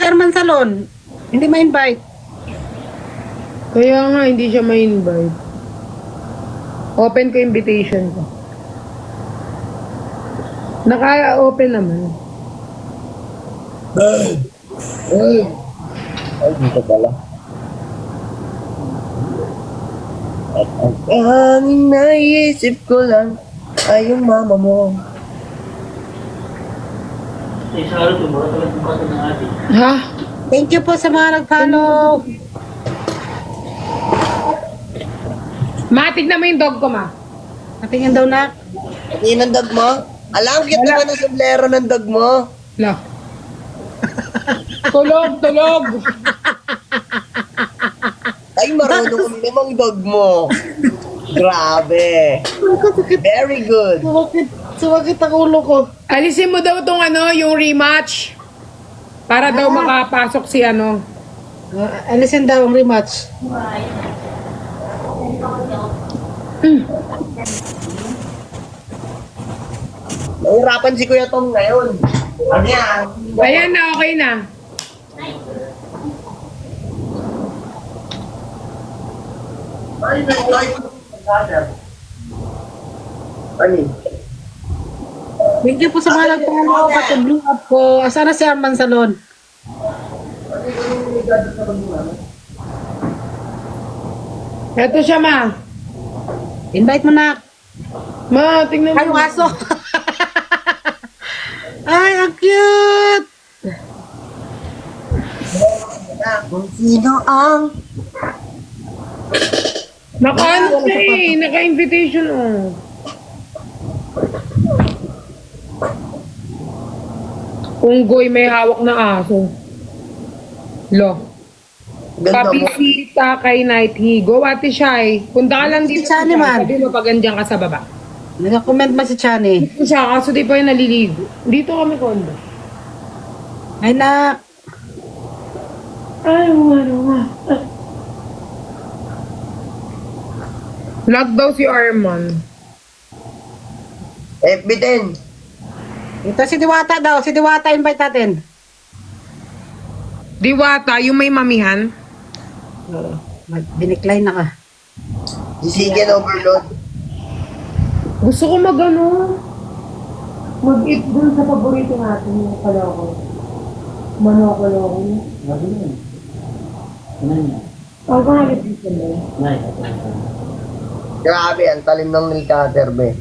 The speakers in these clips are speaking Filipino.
Arman Salon. Hindi ma-invite. Kaya nga, hindi siya ma-invite. Open ko invitation ko. Naka-open naman. Ay, dito pala. At ang tanging naisip ko lang ay yung mama mo. Ha? Thank you po sa mga nag-follow. Ma, tignan mo yung dog ko, ma. Natingin daw na. Pati ng dog mo? Alam, cute Wala. naman ang sombrero ng dog mo. La. Tulog, tulog. Ay, marunong namang dog mo. Grabe. Very good. Sumakit ang ulo ko. Alisin mo daw tong yung rematch. Para daw makapasok si Alisin daw ang rematch. Nahirapan si Kuya Tom ngayon. Ano yan? Ayan na, okay na. Ay, Ani? Thank you po sa mga nag-follow. Pati blue up ko. Asan na si Arman Salon? Ito siya, ma. Invite mo na. Ma, tingnan Ay, yung mo. aso. Ay, ang cute. Kung sino ang... Naka-ano siya naka-invitation, Unggoy may hawak na aso. Lo. Ganda mo. Pabisita kay Night Higo. Ate Shai, punta ka lang dito. Si Chani, man. Sabi mo pag andyan ka sa baba. Nag-comment ba si Chani? Dito siya, kaso di pa yung naliligo. Dito kami kondo. Ay, nak. Ay, nga. Lag daw si Arman. FB10. Ito si Diwata daw. Si Diwata invite natin. Diwata, yung may mamihan. Binicline na ka. Decision overload. Gusto ko mag-eat dun sa paborito natin, yung kaloko. Manoko-loko. Ang pangalit dito na Grabe, ang talim ng nail cutter, be.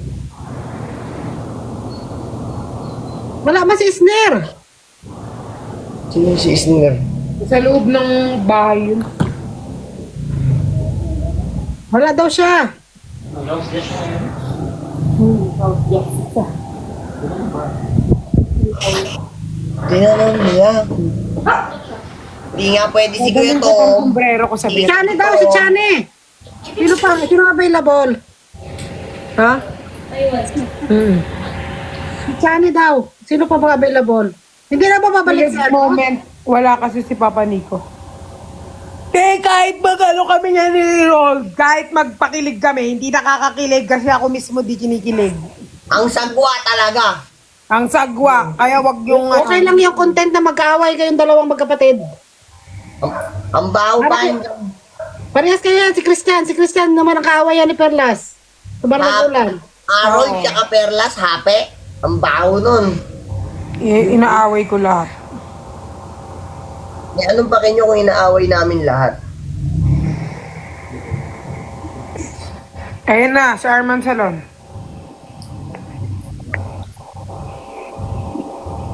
Wala ba si Isner? Sino si Isner? sa loob ng bahay yun. Wala daw siya. Tinanong niya. Hindi nga pwede si Kuya Tom. Sombrero ko sa Si bit. Chani daw, si Chani. Sino pa? Sino available? Ha? Si Chani daw. Sino pa ba available? Hindi na ba babalik At sa moment, wala kasi si Papa Nico. Kahit mag-ano kami niya ni Roll, kahit magpakilig kami, hindi nakakakilig kasi ako mismo di kinikilig. Ang sagwa talaga. Ang sagwa, kaya wag yung Okay lang yung content na mag-aaway kayong dalawang magkapatid. Ang baho pa. Parehas kayo yan, si Christian. Si Christian naman ang kaawayan ni Perlas. Sa Barbagulan. Harold tsaka Perlas, hape. Ang baho nun. inaaway ko lahat. Eh, anong pa kinyo kung inaaway namin lahat? Ayun na, sa Arman Salon.